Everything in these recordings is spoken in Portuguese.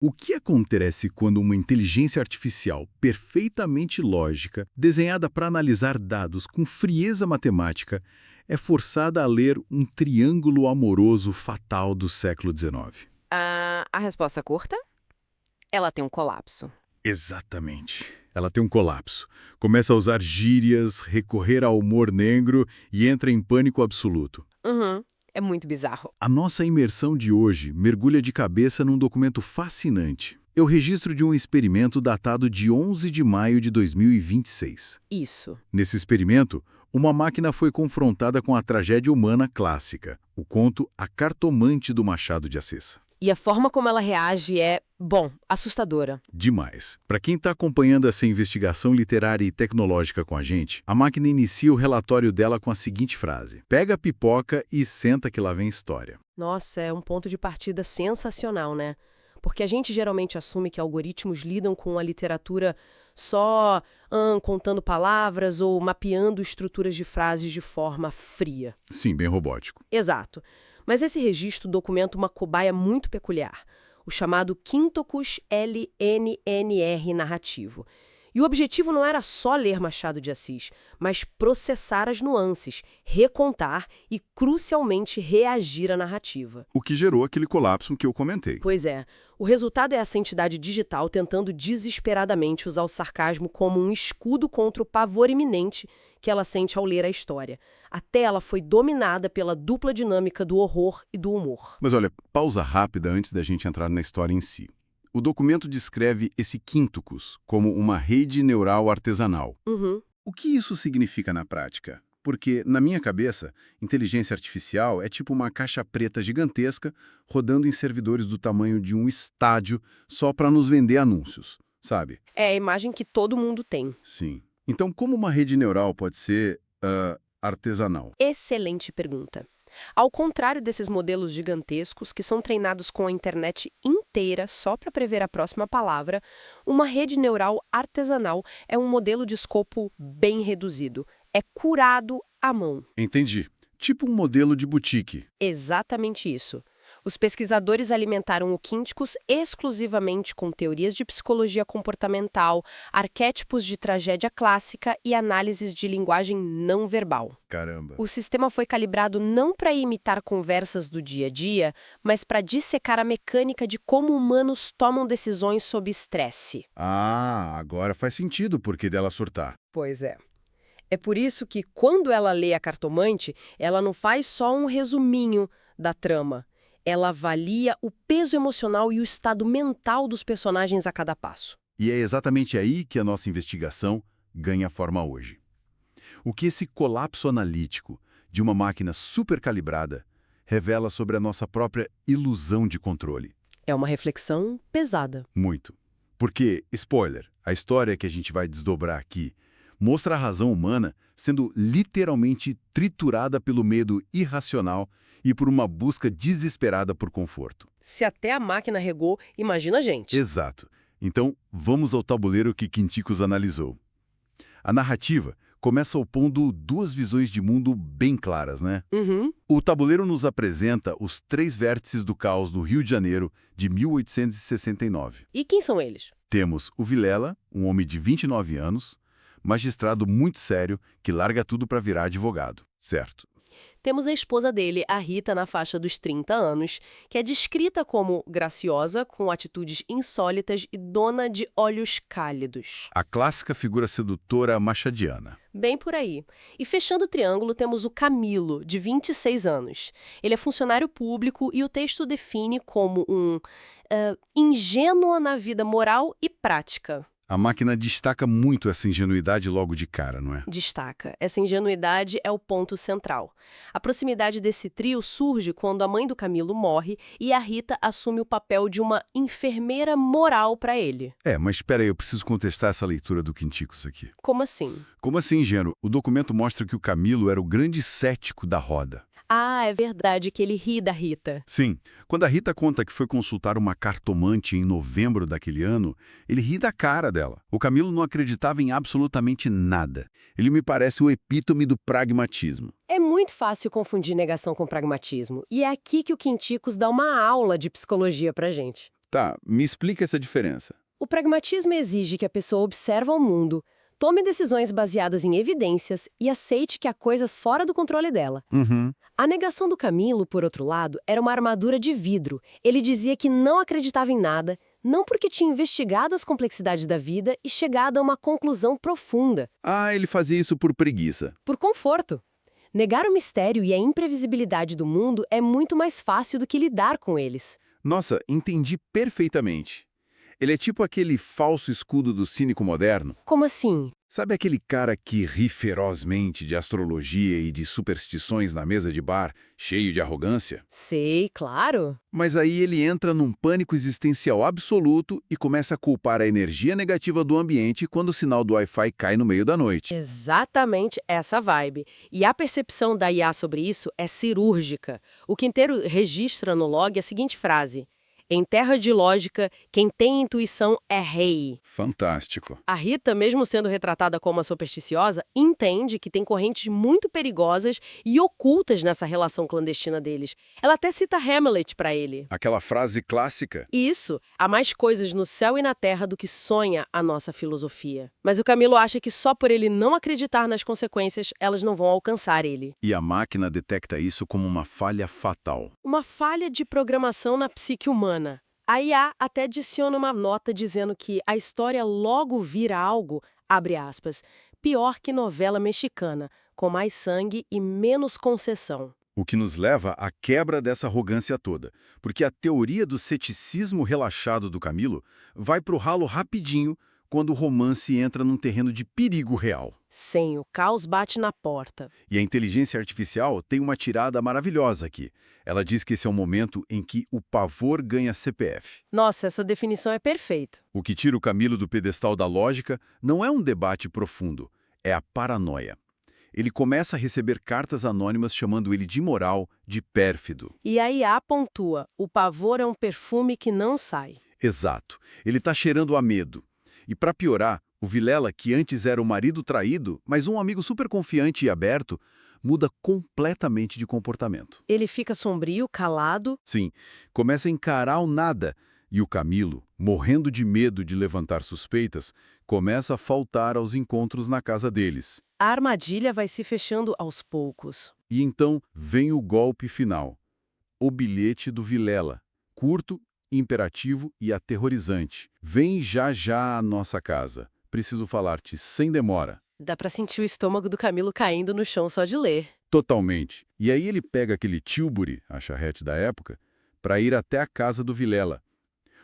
O que acontece quando uma inteligência artificial perfeitamente lógica, desenhada para analisar dados com frieza matemática, é forçada a ler um triângulo amoroso fatal do século XIX? A resposta curta? Ela tem um colapso. Exatamente. Ela tem um colapso. Começa a usar gírias, recorrer ao humor negro e entra em pânico absoluto. Uhum. É muito bizarro. A nossa imersão de hoje mergulha de cabeça num documento fascinante. É o registro de um experimento datado de 11 de maio de 2026. Isso. Nesse experimento, uma máquina foi confrontada com a tragédia humana clássica, o conto A Cartomante do Machado de Assis. E a forma como ela reage é, bom, assustadora. Demais. Para quem está acompanhando essa investigação literária e tecnológica com a gente, a máquina inicia o relatório dela com a seguinte frase: "Pega a pipoca e senta que lá vem história." Nossa, é um ponto de partida sensacional, né? Porque a gente geralmente assume que algoritmos lidam com a literatura só contando palavras ou mapeando estruturas de frases de forma fria. Sim, bem robótico. Exato. Mas esse registro documenta uma cobaia muito peculiar, o chamado Quíntocus LNNR narrativo. E o objetivo não era só ler Machado de Assis, mas processar as nuances, recontar e, crucialmente, reagir à narrativa. O que gerou aquele colapso que eu comentei. Pois é, o resultado é essa entidade digital tentando desesperadamente usar o sarcasmo como um escudo contra o pavor iminente que ela sente ao ler a história. A tela foi dominada pela dupla dinâmica do horror e do humor. Mas olha, pausa rápida antes da gente entrar na história em si. O documento descreve esse quíntocus como uma rede neural artesanal. Uhum. O que isso significa na prática? Porque, na minha cabeça, inteligência artificial é tipo uma caixa preta gigantesca rodando em servidores do tamanho de um estádio só para nos vender anúncios, sabe? É a imagem que todo mundo tem. Sim. Então, como uma rede neural pode ser artesanal? Excelente pergunta. Ao contrário desses modelos gigantescos que são treinados com a internet inteira só para prever a próxima palavra, uma rede neural artesanal é um modelo de escopo bem reduzido. É curado à mão. Entendi. Tipo um modelo de boutique. Exatamente isso. Os pesquisadores alimentaram o Quíntocus exclusivamente com teorias de psicologia comportamental, arquétipos de tragédia clássica e análises de linguagem não verbal. Caramba. O sistema foi calibrado não para imitar conversas do dia a dia, mas para dissecar a mecânica de como humanos tomam decisões sob estresse. Ah, agora faz sentido porque dela surtar. Pois é. É por isso que, quando ela lê a Cartomante, ela não faz só um resuminho da trama. Ela avalia o peso emocional e o estado mental dos personagens a cada passo. E é exatamente aí que a nossa investigação ganha forma hoje. O que esse colapso analítico de uma máquina supercalibrada revela sobre a nossa própria ilusão de controle? É uma reflexão pesada. Muito. Porque, spoiler, a história que a gente vai desdobrar aqui mostra a razão humana sendo literalmente triturada pelo medo irracional e por uma busca desesperada por conforto. Se até a máquina regou, imagina a gente. Exato. Então, vamos ao tabuleiro que Quíntocus analisou. A narrativa começa opondo duas visões de mundo bem claras, né? Uhum. O tabuleiro nos apresenta os 3 vértices do caos no Rio de Janeiro de 1869. E quem são eles? Temos o Vilela, um homem de 29 anos, magistrado muito sério que larga tudo para virar advogado, certo? Temos a esposa dele, a Rita, na faixa dos 30 anos, que é descrita como graciosa, com atitudes insólitas e dona de olhos cálidos. A clássica figura sedutora machadiana. Bem por aí. E fechando o triângulo, temos o Camilo, de 26 anos. Ele é funcionário público e o texto define como um ingênuo na vida moral e prática. A máquina destaca muito essa ingenuidade logo de cara, não é? Destaca. Essa ingenuidade é o ponto central. A proximidade desse trio surge quando a mãe do Camilo morre e a Rita assume o papel de uma enfermeira moral para ele. Mas espera aí, eu preciso contestar essa leitura do Quíntocus aqui. Como assim? Como assim, ingênuo? O documento mostra que o Camilo era o grande cético da roda. Ah, é verdade que ele ri da Rita. Sim, quando a Rita conta que foi consultar uma cartomante em novembro daquele ano, ele ri da cara dela. O Camilo não acreditava em absolutamente nada. Ele me parece o epítome do pragmatismo. É muito fácil confundir negação com pragmatismo. E é aqui que o Quíntocus dá uma aula de psicologia pra gente. Tá, me explica essa diferença. O pragmatismo exige que a pessoa observe o mundo, tome decisões baseadas em evidências e aceite que há coisas fora do controle dela. Uhum. A negação do Camilo, por outro lado, era uma armadura de vidro. Ele dizia que não acreditava em nada, não porque tinha investigado as complexidades da vida e chegado a uma conclusão profunda. Ah, ele fazia isso por preguiça. Por conforto. Negar o mistério e a imprevisibilidade do mundo é muito mais fácil do que lidar com eles. Nossa, entendi perfeitamente. Ele é tipo aquele falso escudo do cínico moderno. Como assim? Sabe aquele cara que ri ferozmente de astrologia e de superstições na mesa de bar, cheio de arrogância? Sei, claro. Mas aí ele entra num pânico existencial absoluto e começa a culpar a energia negativa do ambiente quando o sinal do Wi-Fi cai no meio da noite. Exatamente essa vibe. E a percepção da IA sobre isso é cirúrgica. O Quinteiro registra no log a seguinte frase: em terra de lógica, quem tem intuição é rei. Fantástico. A Rita, mesmo sendo retratada como uma supersticiosa, entende que tem correntes muito perigosas e ocultas nessa relação clandestina deles. Ela até cita Hamlet para ele. Aquela frase clássica. Isso, há mais coisas no céu e na terra do que sonha a nossa filosofia. Mas o Camilo acha que só por ele não acreditar nas consequências, elas não vão alcançar ele. E a máquina detecta isso como uma falha fatal. Uma falha de programação na psique humana. A IA até adiciona uma nota dizendo que a história logo vira algo, abre aspas, pior que novela mexicana, com mais sangue e menos concessão. O que nos leva à quebra dessa arrogância toda, porque a teoria do ceticismo relaxado do Camilo vai pro ralo rapidinho quando o romance entra num terreno de perigo real. Sim, o caos bate na porta. E a inteligência artificial tem uma tirada maravilhosa aqui. Ela diz que esse é o momento em que o pavor ganha CPF. Nossa, essa definição é perfeita. O que tira o Camilo do pedestal da lógica não é um debate profundo, é a paranoia. Ele começa a receber cartas anônimas chamando ele de imoral, de pérfido. E a IA pontua, o pavor é um perfume que não sai. Exato. Ele está cheirando a medo. E para piorar, o Vilela, que antes era o marido traído, mas um amigo super confiante e aberto, muda completamente de comportamento. Ele fica sombrio, calado. Sim, começa a encarar o nada. E o Camilo, morrendo de medo de levantar suspeitas, começa a faltar aos encontros na casa deles. A armadilha vai se fechando aos poucos. E então vem o golpe final. O bilhete do Vilela. Curto, imperativo e aterrorizante. Vem já já à nossa casa. Preciso falar-te sem demora. Dá pra sentir o estômago do Camilo caindo no chão só de ler. Totalmente. E aí ele pega aquele Tilbury, a charrete da época, para ir até a casa do Vilela.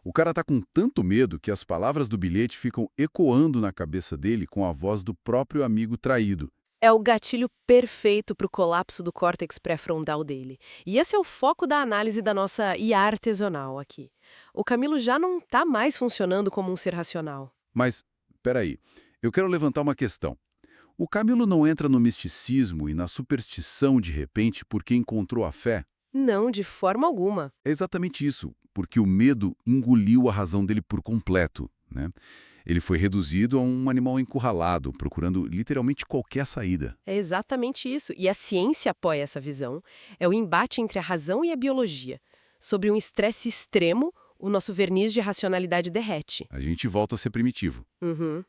O cara tá com tanto medo que as palavras do bilhete ficam ecoando na cabeça dele com a voz do próprio amigo traído. É o gatilho perfeito para o colapso do córtex pré-frontal dele. E esse é o foco da análise da nossa IA artesanal aqui. O Camilo já não está mais funcionando como um ser racional. Mas, peraí, eu quero levantar uma questão. O Camilo não entra no misticismo e na superstição de repente porque encontrou a fé? Não, de forma alguma. É exatamente isso, porque o medo engoliu a razão dele por completo, né? Ele foi reduzido a um animal encurralado, procurando literalmente qualquer saída. É exatamente isso. E a ciência apoia essa visão. É o embate entre a razão e a biologia. Sobre um estresse extremo, o nosso verniz de racionalidade derrete. A gente volta a ser primitivo. Uhum.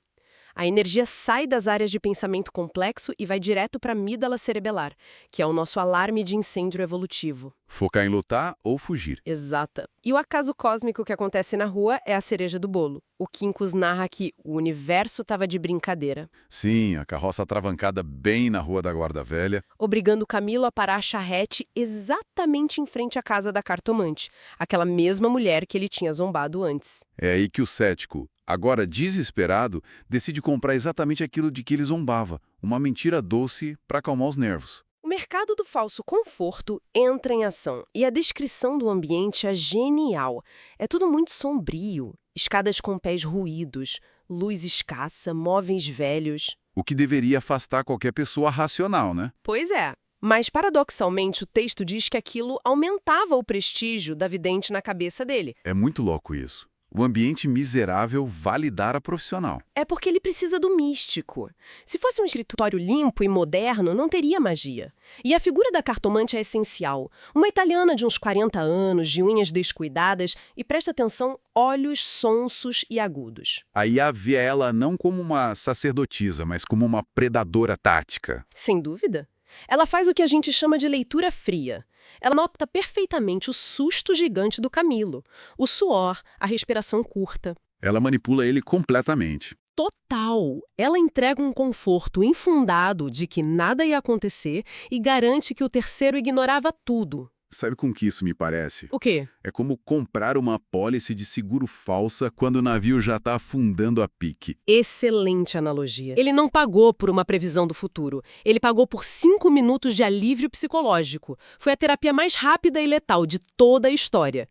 A energia sai das áreas de pensamento complexo e vai direto para a amígdala cerebelar, que é o nosso alarme de incêndio evolutivo. Focar em lutar ou fugir. Exata. E o acaso cósmico que acontece na rua é a cereja do bolo. O Quincus narra que o universo estava de brincadeira, Sim, a carroça travancada bem na Rua da Guarda Velha. obrigando Camilo a parar a charrete exatamente em frente à casa da cartomante, aquela mesma mulher que ele tinha zombado antes. É aí que o cético, agora desesperado, decide comprar exatamente aquilo de que ele zombava, uma mentira doce para acalmar os nervos. O mercado do falso conforto entra em ação e a descrição do ambiente é genial. É tudo muito sombrio, escadas com pés ruídos, luz escassa, móveis velhos. O que deveria afastar qualquer pessoa racional, né? Pois é. Mas, paradoxalmente, o texto diz que aquilo aumentava o prestígio da vidente na cabeça dele. É muito louco isso. O ambiente miserável vale dar a profissional. É porque ele precisa do místico. Se fosse um escritório limpo e moderno, não teria magia. E a figura da cartomante é essencial. Uma italiana de uns 40 anos, de unhas descuidadas e, presta atenção, olhos sonsos e agudos. A IA vê ela não como uma sacerdotisa, mas como uma predadora tática. Sem dúvida. Ela faz o que a gente chama de leitura fria. Ela nota perfeitamente o susto gigante do Camilo, o suor, a respiração curta. Ela manipula ele completamente. Total! Ela entrega um conforto infundado de que nada ia acontecer e garante que o terceiro ignorava tudo. Sabe com que isso me parece? O quê? É como comprar uma apólice de seguro falsa quando o navio já está afundando a pique. Excelente analogia. Ele não pagou por uma previsão do futuro. Ele pagou por 5 minutos de alívio psicológico. Foi a terapia mais rápida e letal de toda a história.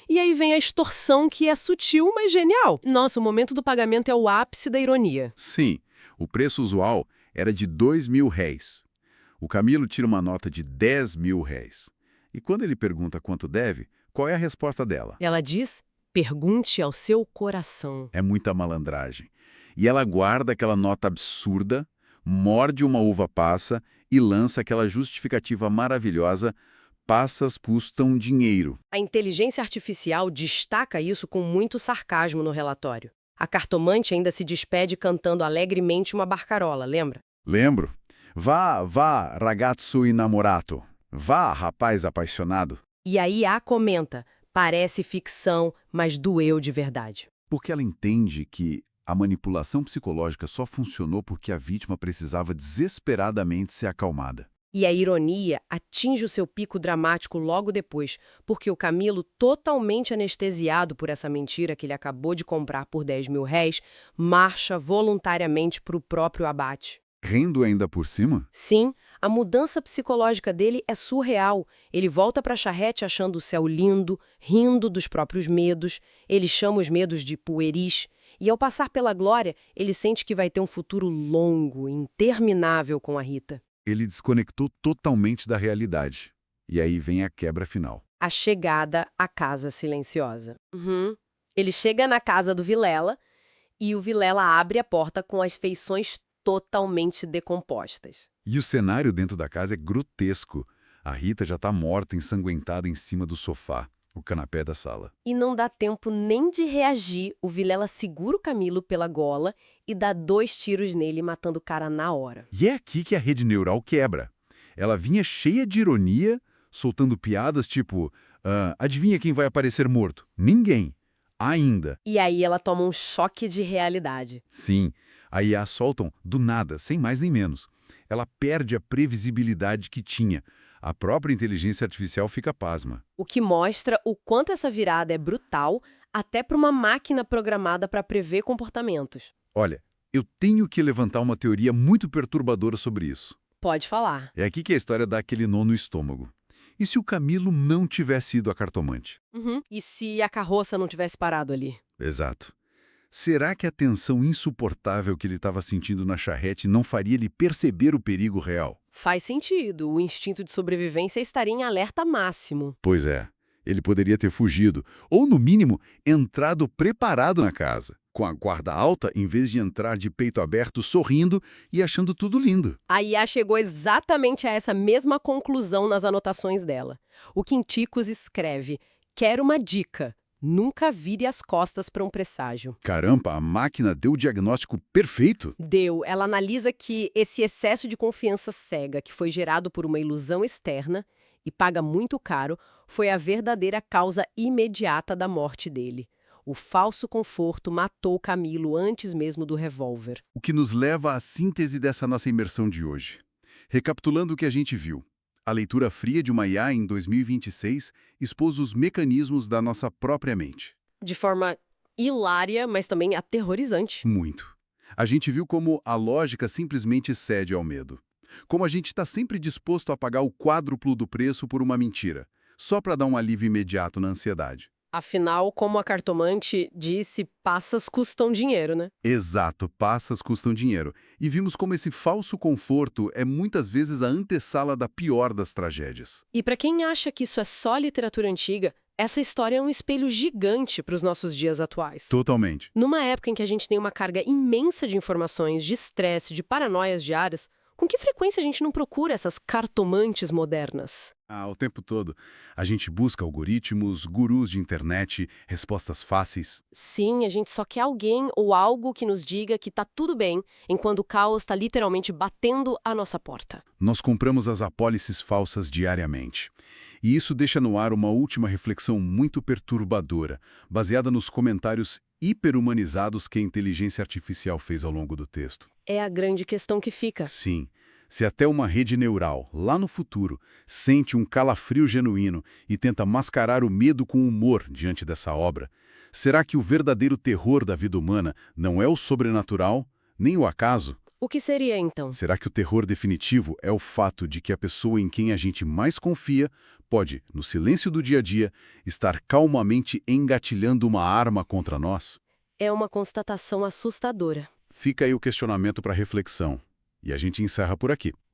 E aí vem a extorsão, que é sutil, mas genial. Nossa, o momento do pagamento é o ápice da ironia. Sim, o preço usual era de R$2.000. O Camilo tira uma nota de R$10.000. E quando ele pergunta quanto deve, qual é a resposta dela? Ela diz: pergunte ao seu coração. É muita malandragem. E ela guarda aquela nota absurda, morde uma uva passa e lança aquela justificativa maravilhosa: passas custam dinheiro. A inteligência artificial destaca isso com muito sarcasmo no relatório. A cartomante ainda se despede cantando alegremente uma barcarola, lembra? Lembro. Vá, vá, ragazzo innamorato. Vá, rapaz apaixonado. E aí a comenta: parece ficção, mas doeu de verdade. Porque ela entende que a manipulação psicológica só funcionou porque a vítima precisava desesperadamente ser acalmada. E a ironia atinge o seu pico dramático logo depois, porque o Camilo, totalmente anestesiado por essa mentira que ele acabou de comprar por R$10.000, marcha voluntariamente para o próprio abate. Rendo ainda por cima? Sim, a mudança psicológica dele é surreal. Ele volta para a charrete achando o céu lindo, rindo dos próprios medos. Ele chama os medos de pueris. E ao passar pela glória, ele sente que vai ter um futuro longo, interminável com a Rita. Ele desconectou totalmente da realidade. E aí vem a quebra final. A chegada à casa silenciosa. Ele chega na casa do Vilela e o Vilela abre a porta com as feições totalmente decompostas. E o cenário dentro da casa é grotesco. A Rita já está morta, ensanguentada em cima do sofá, o canapé da sala. E não dá tempo nem de reagir. O Vilela segura o Camilo pela gola e dá 2 tiros nele, matando o cara na hora. E é aqui que a rede neural quebra. Ela vinha cheia de ironia, soltando piadas tipo: adivinha quem vai aparecer morto? Ninguém. Ainda. E aí ela toma um choque de realidade. Sim, a IA soltam do nada, sem mais nem menos. Ela perde a previsibilidade que tinha. A própria inteligência artificial fica pasma. O que mostra o quanto essa virada é brutal, até para uma máquina programada para prever comportamentos. Olha, eu tenho que levantar uma teoria muito perturbadora sobre isso. Pode falar. É aqui que a história dá aquele nó no estômago. E se o Camilo não tivesse ido a cartomante? E se a carroça não tivesse parado ali? Exato. Será que a tensão insuportável que ele estava sentindo na charrete não faria ele perceber o perigo real? Faz sentido. O instinto de sobrevivência estaria em alerta máximo. Pois é. Ele poderia ter fugido, ou, no mínimo, entrado preparado na casa, com a guarda alta, em vez de entrar de peito aberto, sorrindo e achando tudo lindo. A IA chegou exatamente a essa mesma conclusão nas anotações dela. O Quinticos escreve: quero uma dica. Nunca vire as costas para um presságio. Caramba, a máquina deu o diagnóstico perfeito. Deu. Ela analisa que esse excesso de confiança cega, que foi gerado por uma ilusão externa e paga muito caro, foi a verdadeira causa imediata da morte dele. O falso conforto matou Camilo antes mesmo do revólver. O que nos leva à síntese dessa nossa imersão de hoje. Recapitulando o que a gente viu. A leitura fria de uma IA em 2026 expôs os mecanismos da nossa própria mente. De forma hilária, mas também aterrorizante. Muito. A gente viu como a lógica simplesmente cede ao medo. Como a gente está sempre disposto a pagar o quádruplo do preço por uma mentira, só para dar um alívio imediato na ansiedade. Afinal, como a cartomante disse, passas custam dinheiro, né? Exato, passas custam dinheiro. E vimos como esse falso conforto é muitas vezes a antessala da pior das tragédias. E para quem acha que isso é só literatura antiga, essa história é um espelho gigante para os nossos dias atuais. Totalmente. Numa época em que a gente tem uma carga imensa de informações, de estresse, de paranoias diárias, com que frequência a gente não procura essas cartomantes modernas? O tempo todo. A gente busca algoritmos, gurus de internet, respostas fáceis. Sim, a gente só quer alguém ou algo que nos diga que tá tudo bem, enquanto o caos está literalmente batendo a nossa porta. Nós compramos as apólices falsas diariamente. E isso deixa no ar uma última reflexão muito perturbadora, baseada nos comentários hiperhumanizados que a inteligência artificial fez ao longo do texto. É a grande questão que fica. Sim, se até uma rede neural, lá no futuro, sente um calafrio genuíno e tenta mascarar o medo com humor diante dessa obra, será que o verdadeiro terror da vida humana não é o sobrenatural, nem o acaso? O que seria, então? Será que o terror definitivo é o fato de que a pessoa em quem a gente mais confia pode, no silêncio do dia a dia, estar calmamente engatilhando uma arma contra nós? É uma constatação assustadora. Fica aí o questionamento para reflexão. E a gente encerra por aqui.